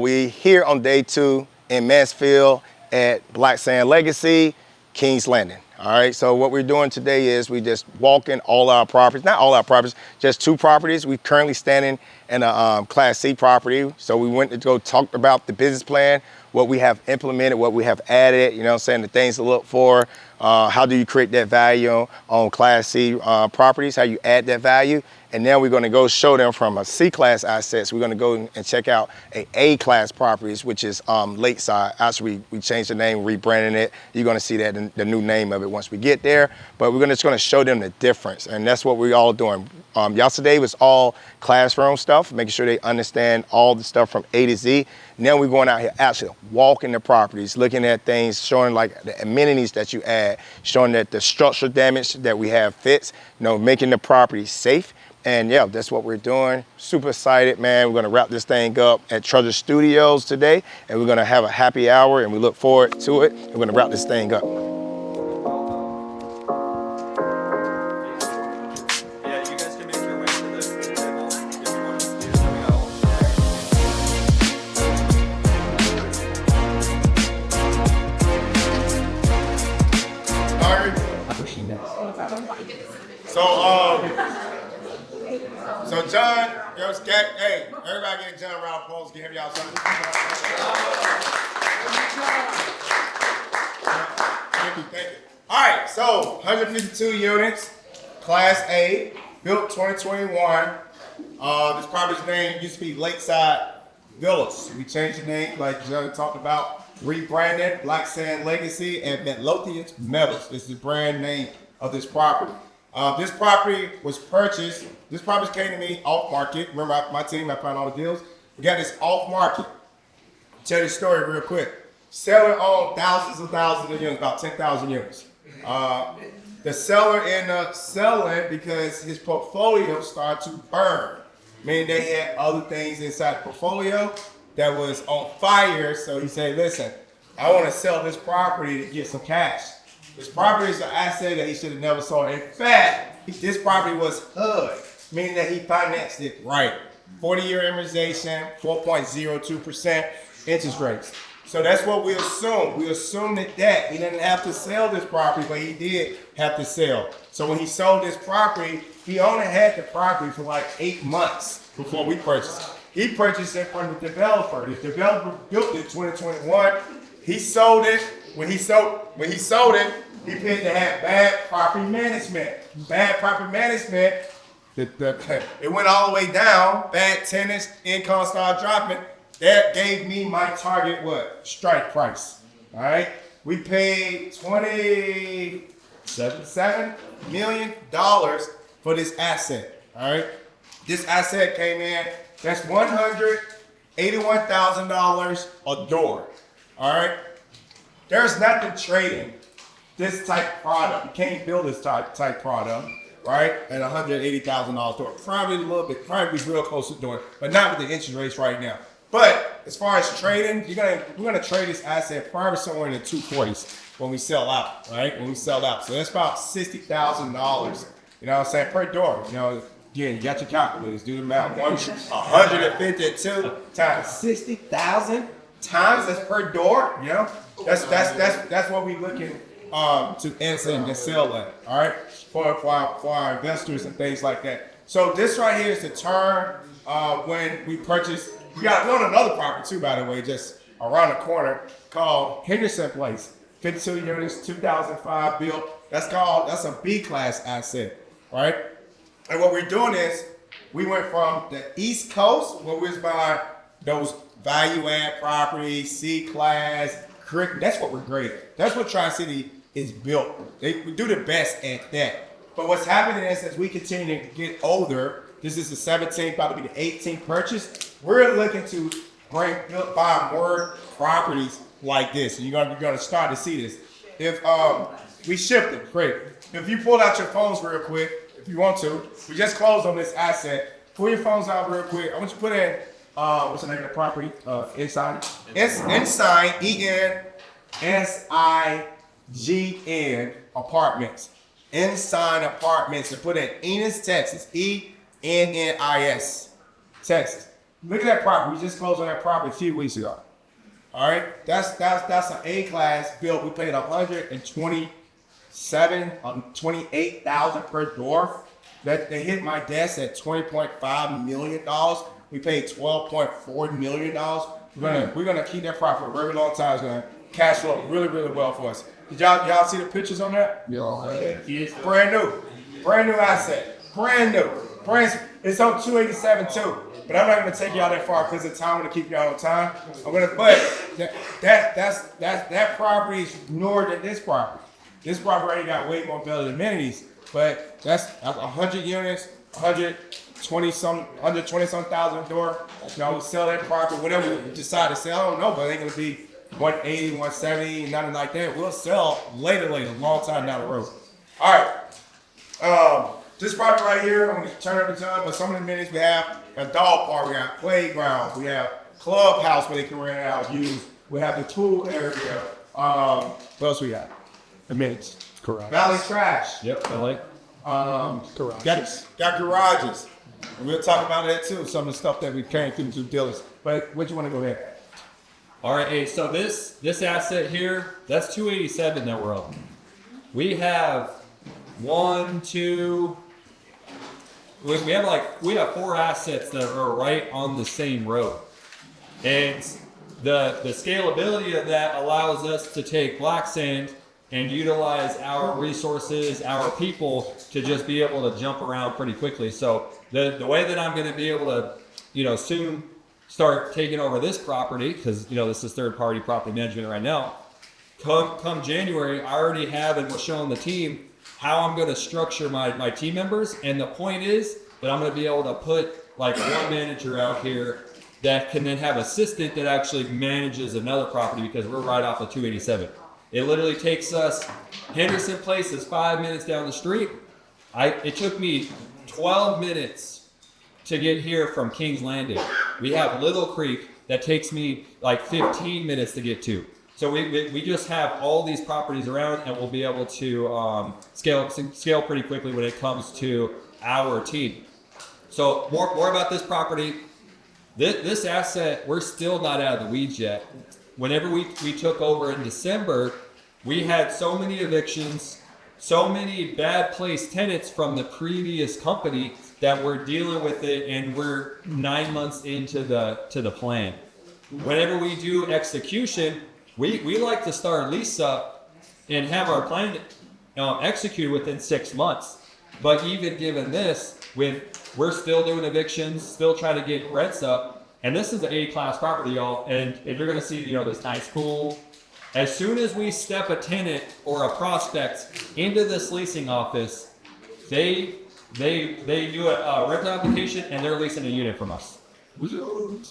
We here on day 2 in Mansfield at Blacksand Legacy, Kings Landing. All right, so what we're doing today is we just walking all our properties, not all our properties, just 2 properties. We're currently standing in a Class C property. So we went to go talk about the business plan, what we have implemented, what we have added, you know what I'm saying, the things to look for. How do you create that value on Class C properties, how you add that value. And now we're gonna go show them from a C-class assets, we're gonna go and check out A-class properties, which is Lakeside. Actually, we changed the name, rebranding it. You're gonna see that in the new name of it once we get there. But we're just gonna show them the difference. And that's what we're all doing. Yesterday was all classroom stuff, making sure they understand all the stuff from A to Z. Now we're going out here actually walking the properties, looking at things, showing like the amenities that you add, showing that the structural damage that we have fits, you know, making the property safe. And yeah, that's what we're doing. Super excited, man. We're gonna wrap this thing up at Treasure Studios today, and we're gonna have a happy hour, and we look forward to it. We're gonna wrap this thing up. Yeah, you guys can make your way to the table if you want to do So John, hey, everybody get John a round of applause. Give him y'all something. Thank you. All right, so 152 units, Class A, built 2021. This property's name used to be Lakeside Villas. We changed the name, like John talked about, rebranded Blacksand Legacy and Midlothian Meadows. This is the brand name of this property. This property was purchased. This property came to me off market. Remember my team, I found all the deals. We got this off market. Tell you the story real quick. Seller owned thousands of units, about 10,000 units. The seller ended up selling because his portfolio started to burn. Meaning they had other things inside the portfolio that was on fire. So he said, listen, I want to sell this property to get some cash. This property is an asset that he should have never sold. In fact, this property was HUD, meaning that he financed it right. 40-year amortization, 4.02% interest rates. So that's what we assume. We assumed that he didn't have to sell this property, but he did have to sell. So when he sold this property, he only had the property for like 8 months before we purchased it. He purchased it from the developer. The developer built it in 2021. He sold it. When he sold it, he appeared to have bad property management. Bad property management, it went all the way down. Bad tenants, income started dropping. That gave me my target, strike price. All right? We paid $27 million for this asset. All right? This asset came in, that's $181,000 a door. All right? There's nothing trading this type product. You can't build this type product, right? At $180,000 door. Probably be real close to doing, but not with the interest rates right now. But as far as trading, we're gonna trade this asset probably somewhere in the 240s when we sell out, right? When we sell out. So that's about $60,000, you know what I'm saying, per door. You know, again, you got your calculators, do the math. 152 times 60,000 times, that's per door, you know? That's what we looking to Ensign and sell at, all right? For our investors and things like that. So this right here is the term when we purchased. We own another property too, by the way, just around the corner called Henderson Place. 52 units, 2005 built. That's a B-class asset, right? And what we're doing is we went from the East Coast, where we was buying those value-add properties, C-class, that's what we're great at. That's what Tri-City is built. We do the best at that. But what's happening is as we continue to get older, this is the 17th, about to be the 18th purchase, we're looking to buy more properties like this. And you're gonna start to see this. If we shifted, great. If you pull out your phones real quick, if you want to, we just closed on this asset. Pull your phones out real quick. I want you to put in what's the name of the property? Ensign. Ensign, ENSIGN Apartments. Ensign Apartments. And put in Enos, Texas. ENNIS, Texas. Look at that property. We just closed on that property a few weeks ago. All right, that's an A-class built. We paid 128,000 per door. That they hit my desk at $20.5 million. We paid $12.4 million. We're gonna keep that property for a very long time. It's gonna cash flow really, really well for us. Did y'all see the pictures on that? Yes. Brand new asset, brand new. It's on 287 too. But I'm not gonna take y'all that far because of time. I'm gonna keep y'all on time. But that property is newer than this property. This property already got way more better amenities. But that's 100 units, 120 some thousand a door. You know, we sell that property, whatever we decide to sell. I don't know, but it ain't gonna be 180, 170, nothing like that. We'll sell later, a long time down the road. All right. This property right here, I'm gonna turn every time, but some of the amenities we have a dog park, we have playground, we have clubhouse where they can rent it out, use. We have the pool area. What else we got? Amenities. Correct. Valley trash. Yep. I like. Got garages. And we'll talk about that too. Some of the stuff that we came through due diligence. But what you want to go ahead? All right. Hey, so this asset here, that's 287 that we're on. We have we have 4 assets that are right on the same road, and the scalability of that allows us to take Blacksand and utilize our resources, our people, to just be able to jump around pretty quickly. So the way that I'm going to be able to, soon start taking over this property, because this is third-party property management right now. Come January, I already have and we're showing the team how I'm going to structure my team members, and the point is that I'm going to be able to put like one manager out here that can then have assistant that actually manages another property, because we're right off of 287. It literally takes us, Henderson Place is 5 minutes down the street. It took me 12 minutes to get here from King's Landing. We have Little Creek that takes me like 15 minutes to get to. So we just have all these properties around, and we'll be able to scale pretty quickly when it comes to our team. So more about this property. This asset, we're still not out of the weeds yet. Whenever we took over in December, we had so many evictions, so many bad placed tenants from the previous company that we're dealing with it, and we're 9 months into the plan. Whenever we do execution, we like to start lease up and have our plan executed within 6 months. But even given this, we're still doing evictions, still trying to get rents up. And this is an A-class property, y'all. And if you're gonna see, this nice pool, as soon as we step a tenant or a prospect into this leasing office, they do a rental application and they're leasing a unit from us. You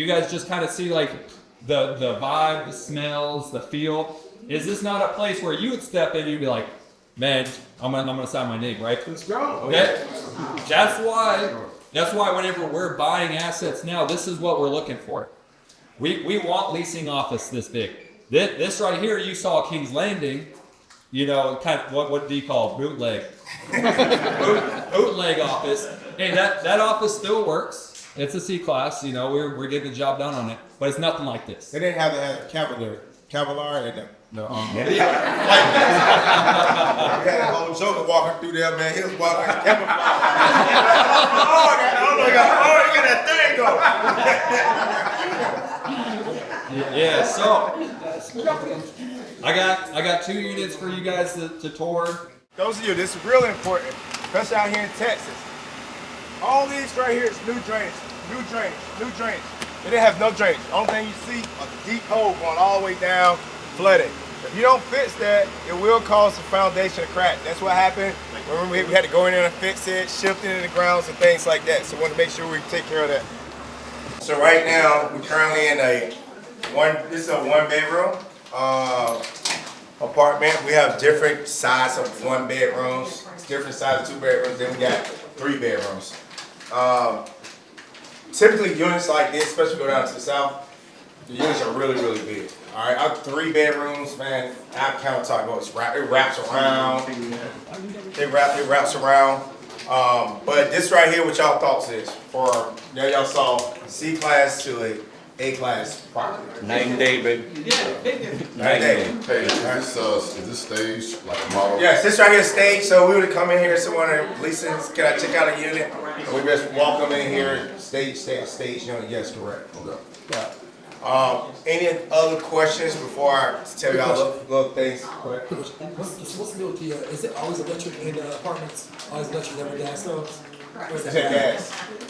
guys just kind of see like the vibe, the smells, the feel. Is this not a place where you would step in and you'd be like, man, I'm gonna sign my name, right? Let's go. Okay. That's why whenever we're buying assets now, this is what we're looking for. We want leasing office this big. This right here, you saw King's Landing, kind of what do you call it? Bootleg? Bootleg office. Hey, that office still works. It's a C-class, we're getting the job done on it, but it's nothing like this. They didn't have to have Cavalier and We had a whole joker walking through there, man. He was walking like a camouflage. Get that thing go. Yeah, so I got 2 units for you guys to tour. Those of you, this is really important, especially out here in Texas. All these right here is new drainage. They didn't have no drainage. The only thing you see, a deep hole going all the way down, flooded. If you don't fix that, it will cause the foundation to crack. That's what happened when we had to go in there and fix it, shift it in the grounds and things like that. So we want to make sure we take care of that. So right now, we're currently in this is a 1-bedroom apartment. We have different sizes of 1 bedrooms, different sizes of 2 bedrooms, then we got 3 bedrooms. Typically units like this, especially go down to the south, the units are really, really big. All right, our 3 bedrooms, man, our countertop goes, it wraps around. It wraps around. But this right here, what y'all thoughts is for y'all saw C class to A class property. Night and day, baby. Night day. Hey, is this stage like a model? Yes, this right here is stage. So we would come in here, someone leasing, can I check out a unit? We just walk them in here, stage unit. Yes, correct. Okay. Yeah. Any other questions before I tell y'all little things? Go ahead. What's the deal with the, is it always electric in the apartments? Always electric, never gas stoves? Or is Is that that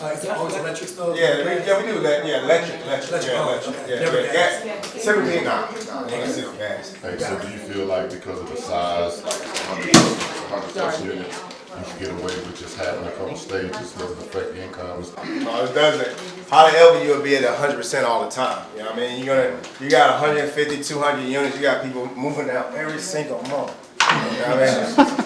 gas? Is it always electric stoves? Yeah, we do that. Yeah, electric. Yeah, Never gas. Typically, nah, you ain't see no gas. Hey, so do you feel like because of the size, like 100 plus units, you can get away with just having a couple stages, doesn't affect the income? No, it doesn't. However, you'll be at 100% all the time. You know what I mean? You got 150, 200 units. You got people moving out every single month. You know what I mean?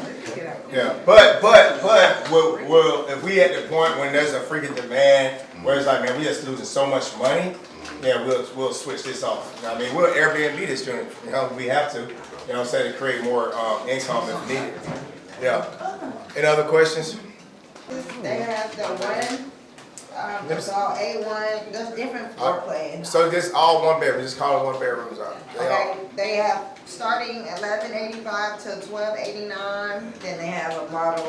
Yeah, but we'll, if we at the point when there's a freaking demand where it's like, man, we just losing so much money, yeah, we'll switch this off. You know what I mean? We'll Airbnb this unit, you know, if we have to, you know what I'm saying, to create more income if needed. Yeah. Any other questions? They have the one, it's all A1, there's different floor plans. So this all one bedroom, just call it one bedrooms out. Okay, they have starting 1185 to 1289, then they have a model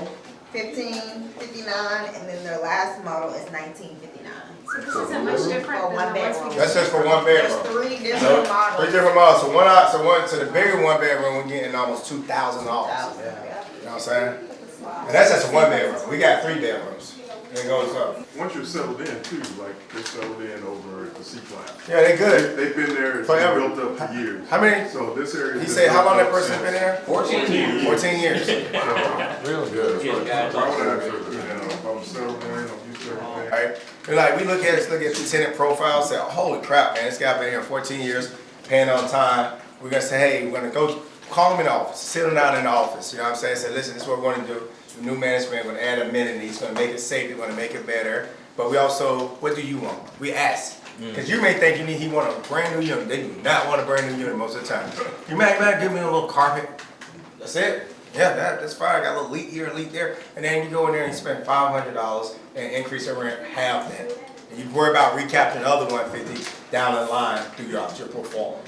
1559, and then their last model is 1959. So this isn't much different For than one the ones bedroom. we That's just. just for one There's bedroom. three So, different models. three different models. So the bigger one bedroom, we're getting almost $2,000. You know what I'm saying? And that's just a one bedroom. We got three bedrooms. And it goes up. Once you're settled in too, like they settled in over at the C class. Yeah, they good. They've been there, it's been Forever. built up for years. How many? So this area. He has said, how long that built up person been since- there? 14 years. Really good. So I would have, if I'm settled in, I'm used to everything. Right? And like we look at the tenant profile, say, holy crap, man, this guy been here 14 years, paying on time. We're gonna say, hey, we're gonna go call him in the office, sit him down in the office. You know what I'm saying? Say, listen, this is what we're gonna do. The new management, we're gonna add amenities, gonna make it safe, we're gonna make it better. But we also, what do you want? We ask. Because you may think he want a brand new unit. They do not want a brand new unit most of the time. You might give me a little carpet. That's it. Yeah, that's fine. I got a little leak here, leak there. And then you go in there and you spend $500 and increase your rent half that. And you worry about recapping the other 150 down the line through your portfolio.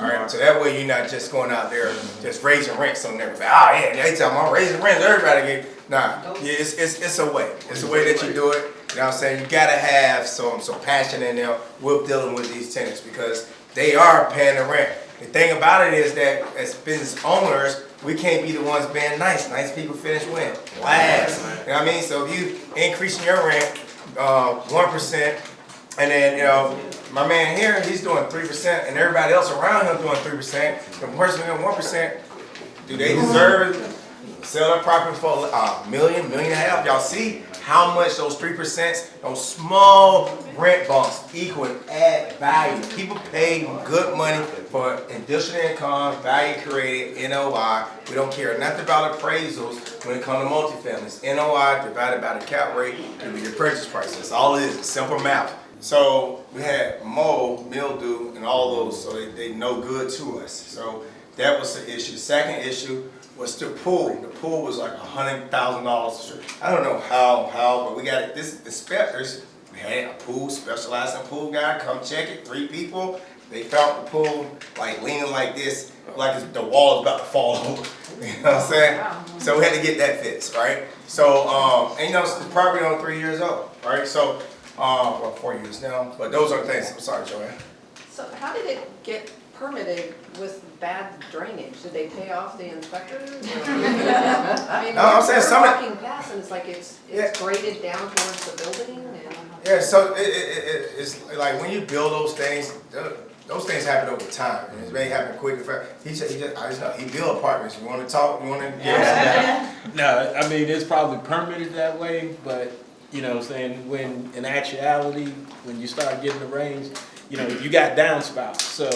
All right, so that way you're not just going out there just raising rents on everybody. Oh yeah, they tell me I'm raising rents, everybody get. Nah, yeah, it's a way. It's a way that you do it. You know what I'm saying? You gotta have some passion in there with dealing with these tenants because they are paying the rent. The thing about it is that as business owners, we can't be the ones being nice. Nice people finish when? Last. You know what I mean? So if you increasing your rent 1%, and then, you know, my man here, he's doing 3%, and everybody else around him doing 3%. The person doing 1%, do they deserve it? Sell their property for $1 million, $1.5 million. Y'all see how much those 3%, those small rent bumps equal and add value. People pay good money for additional income, value created, NOI. We don't care nothing about appraisals when it comes to multifamilies. NOI divided by the cap rate give you your purchase price. That's all it is. It's simple math. So we had mold, mildew, and all those, so they no good to us. So that was the issue. Second issue was the pool. The pool was like $100,000. I don't know how, but we got it. This inspectors. We had a pool, specialized in pool guy, come check it. 3 people. They found the pool like leaning like this, like the wall is about to fall over. You know what I'm saying? So we had to get that fixed, right? So, and you know, the property only 3 years old, right? So, well, 4 years now. But those are the things. I'm sorry, Joanne. So how did it get permitted with bad drainage? Did they pay off the inspectors? I mean, No, I'm saying we're some of- walking past and it's like it's Yeah. graded down towards the building and. Yeah, so it's like when you build those things happen over time. And it may happen quick. He built apartments. You want to talk? You want to? Yeah. No, I mean, it's probably permitted that way, but, you know what I'm saying, when, in actuality, when you start getting the rains, you know, you got downspouts, so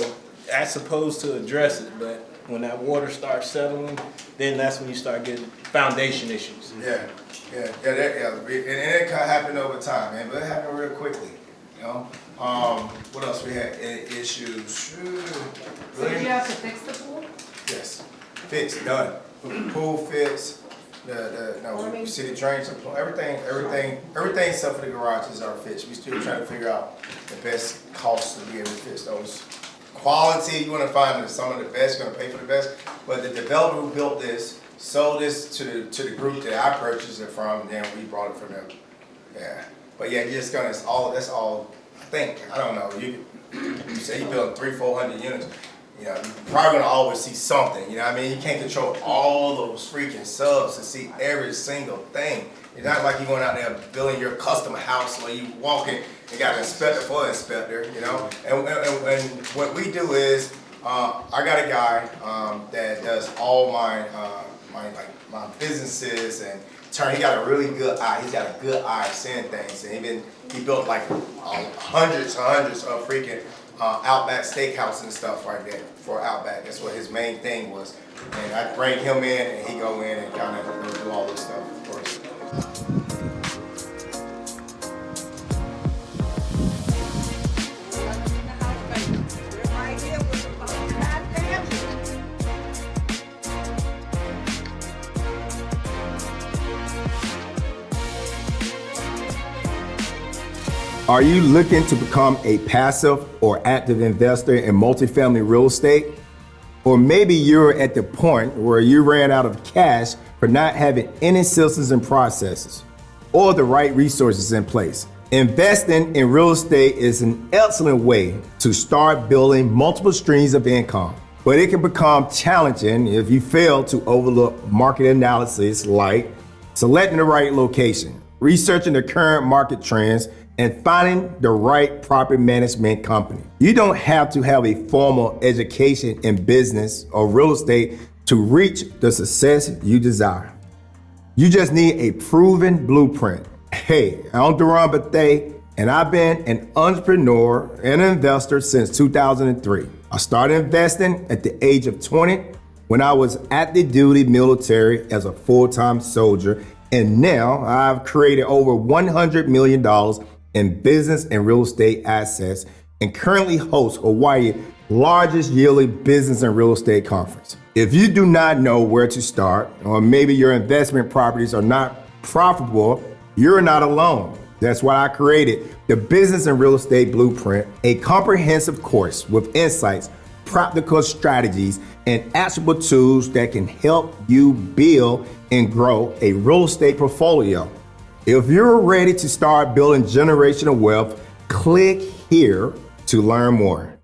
that's supposed to address it, but when that water starts settling, then that's when you start getting foundation issues. Yeah. And it can happen over time, man. But it happened real quickly. You know. What else we had? Any issues? So did you have to fix the pool? Yes. Fixed. Done. Pool fixed. No, city drains, everything except for the garages are fixed. We still trying to figure out the best cost to be able to fix those. Quality, you wanna find some of the best, you're gonna pay for the best, but the developer who built this, sold this to the group that I purchased it from, and then we brought it from them. Yeah, but yeah, you're just gonna, that's all, I think, I don't know, you say you build 300-400 units, you know, you're probably gonna always see something, you know what I mean? You can't control all those freaking subs to see every single thing. It's not like you're going out there building your custom house where you walking, you got an inspector for an inspector, you know? And what we do is, I got a guy that does all my businesses and he got a really good eye. He's got a good eye seeing things, and he built like hundreds of freaking Outback steakhouse and stuff like that for Outback. That's what his main thing was. And I bring him in, and he go in and kind of do all this stuff for us. Are you looking to become a passive or active investor in multifamily real estate? Or maybe you're at the point where you ran out of cash for not having any systems and processes or the right resources in place. Investing in real estate is an excellent way to start building multiple streams of income, but it can become challenging if you fail to overlook market analysis like selecting the right location, researching the current market trends, and finding the right property management company. You don't have to have a formal education in business or real estate to reach the success you desire. You just need a proven blueprint. Hey, I'm Duran Bethea, and I've been an entrepreneur and an investor since 2003. I started investing at the age of 20 when I was active duty military as a full-time soldier, and now I've created over $100 million in business and real estate assets, and currently host Hawaii's largest yearly business and real estate conference. If you do not know where to start, or maybe your investment properties are not profitable, you're not alone. That's why I created the Business and Real Estate Blueprint, a comprehensive course with insights, practical strategies, and actionable tools that can help you build and grow a real estate portfolio. If you're ready to start building generational wealth, click here to learn more.